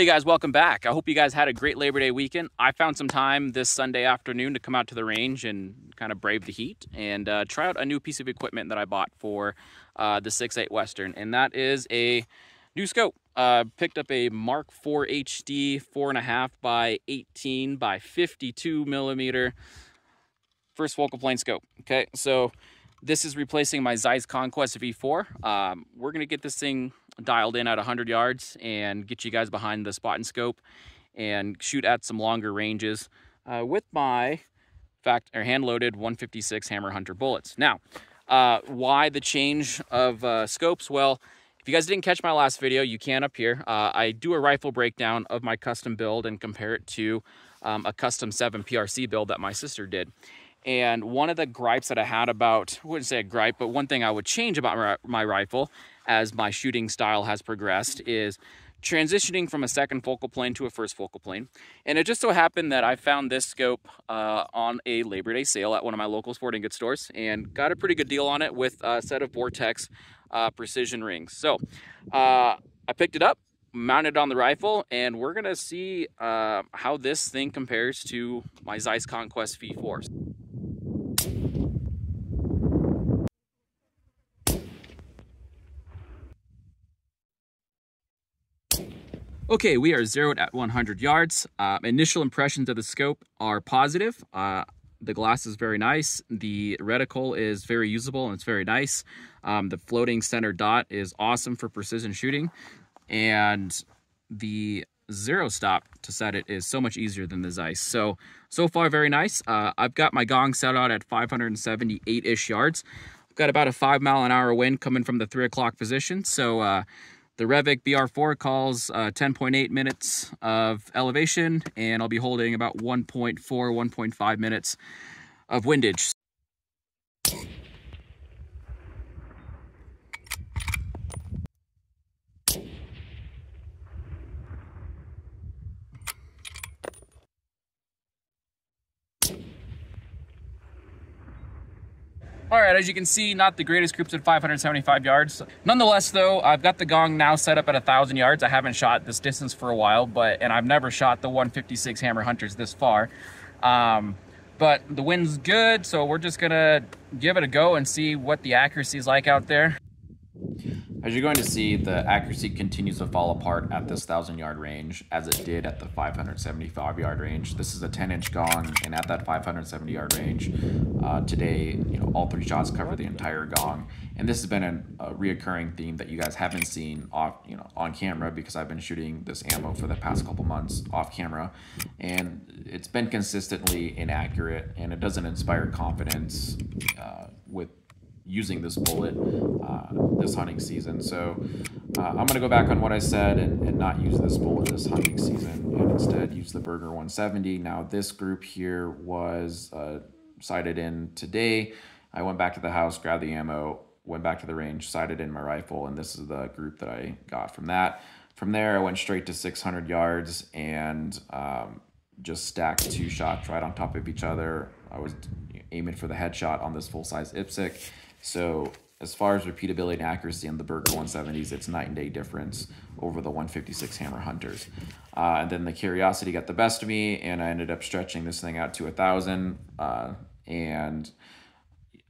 Hey guys, welcome back. I hope you guys had a great Labor Day weekend. I found some time this Sunday afternoon to come out to the range and kind of brave the heat and try out a new piece of equipment that I bought for the 6.8 Western, and that is a new scope. Picked up a Mark 4 HD 4.5 by 18 by 52 millimeter first focal plane scope. Okay, so this is replacing my Zeiss Conquest V4. We're going to get this thing dialed in at 100 yards and get you guys behind the spot and scope and shoot at some longer ranges with my hand-loaded 156 Hammer Hunter bullets. Now, why the change of scopes? Well, if you guys didn't catch my last video, you can up here. I do a rifle breakdown of my custom build and compare it to a custom 7 PRC build that my sister did. And one of the gripes that I had about, I wouldn't say a gripe, but one thing I would change about my rifle as my shooting style has progressed is transitioning from a second focal plane to a first focal plane. And it just so happened that I found this scope on a Labor Day sale at one of my local sporting goods stores and got a pretty good deal on it with a set of Vortex precision rings. So I picked it up, mounted it on the rifle, and we're gonna see how this thing compares to my Zeiss Conquest V4. Okay, we are zeroed at 100 yards. Initial impressions of the scope are positive. The glass is very nice. The reticle is very usable and it's very nice. The floating center dot is awesome for precision shooting. And the zero stop to set it is so much easier than the Zeiss. So far, very nice. I've got my gong set out at 578-ish yards. I've got about a 5-mile-an-hour wind coming from the 3 o'clock position. So the Revic BR4 calls 10.8 minutes of elevation, and I'll be holding about 1.4, 1.5 minutes of windage. All right, as you can see, not the greatest groups at 575 yards. Nonetheless, though, I've got the gong now set up at 1,000 yards. I haven't shot this distance for a while, and I've never shot the 156 Hammer Hunters this far. But the wind's good, so we're just gonna give it a go and see what the accuracy is like out there. As you're going to see, the accuracy continues to fall apart at this 1,000-yard range as it did at the 575-yard range. This is a 10-inch gong, and at that 570-yard range, today, all 3 shots cover the entire gong. And this has been a reoccurring theme that you guys haven't seen on camera, because I've been shooting this ammo for the past couple months off camera, and it's been consistently inaccurate, and it doesn't inspire confidence with using this bullet this hunting season. So I'm going to go back on what I said and not use this bullet this hunting season, and instead use the Berger 170. Now this group here was sighted in today. I went back to the house, grabbed the ammo, went back to the range, sighted in my rifle, and this is the group that I got from that. From there, I went straight to 600 yards and just stacked 2 shots right on top of each other. I was aiming for the headshot on this full-size IPSC. So as far as repeatability and accuracy on the Berger 170s, it's night and day difference over the 156 Hammer Hunters. And then the curiosity got the best of me, and I ended up stretching this thing out to 1,000 and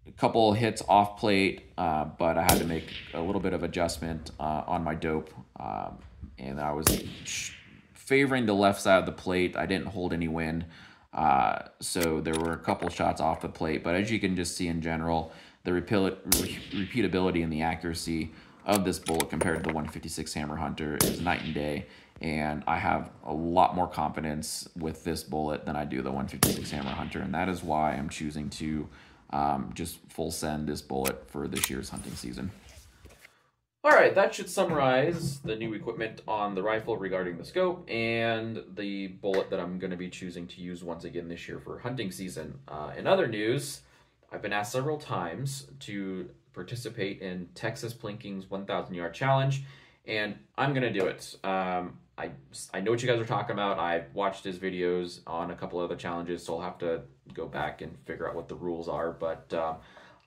a couple hits off plate, but I had to make a little bit of adjustment on my dope, and I was favoring the left side of the plate. I didn't hold any wind, so there were a couple shots off the plate, but as you can just see in general, the repeatability and the accuracy of this bullet compared to the 156 Hammer Hunter is night and day, and I have a lot more confidence with this bullet than I do the 156 Hammer Hunter, and that is why I'm choosing to just full send this bullet for this year's hunting season. All right, that should summarize the new equipment on the rifle regarding the scope and the bullet that I'm going to be choosing to use once again this year for hunting season. In other news, I've been asked several times to participate in Texas Plinking's 1,000-yard challenge, and I'm going to do it. I know what you guys are talking about. I've watched his videos on a couple other challenges, so I'll have to go back and figure out what the rules are, but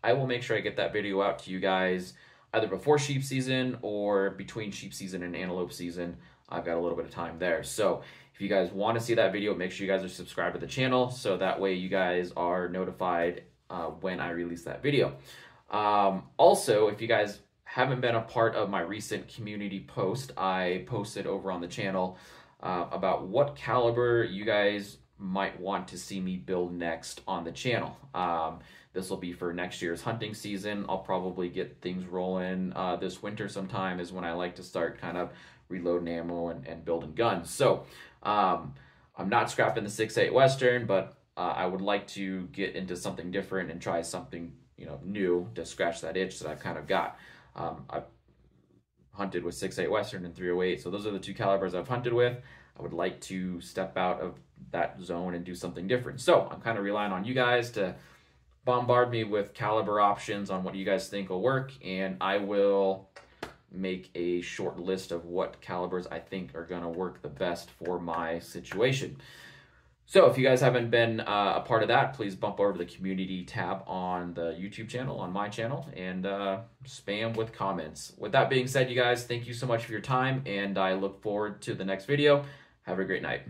I will make sure I get that video out to you guys either before sheep season or between sheep season and antelope season. I've got a little bit of time there. So if you guys want to see that video, make sure you guys are subscribed to the channel so that way you guys are notified when I release that video. Also, if you guys haven't been a part of my recent community post, I posted over on the channel about what caliber you guys might want to see me build next on the channel. This will be for next year's hunting season. I'll probably get things rolling this winter sometime is when I like to start kind of reloading ammo and building guns. So I'm not scrapping the 6.8 Western, but I would like to get into something different and try something new to scratch that itch that I've kind of got. I've hunted with 6.8 Western and 308, so those are the two calibers I've hunted with. I would like to step out of that zone and do something different. So I'm kind of relying on you guys to bombard me with caliber options on what you guys think will work, and I will make a short list of what calibers I think are going to work the best for my situation. So if you guys haven't been a part of that, please bump over to the community tab on the YouTube channel, on my channel, and spam with comments. With that being said, you guys, thank you so much for your time, and I look forward to the next video. Have a great night.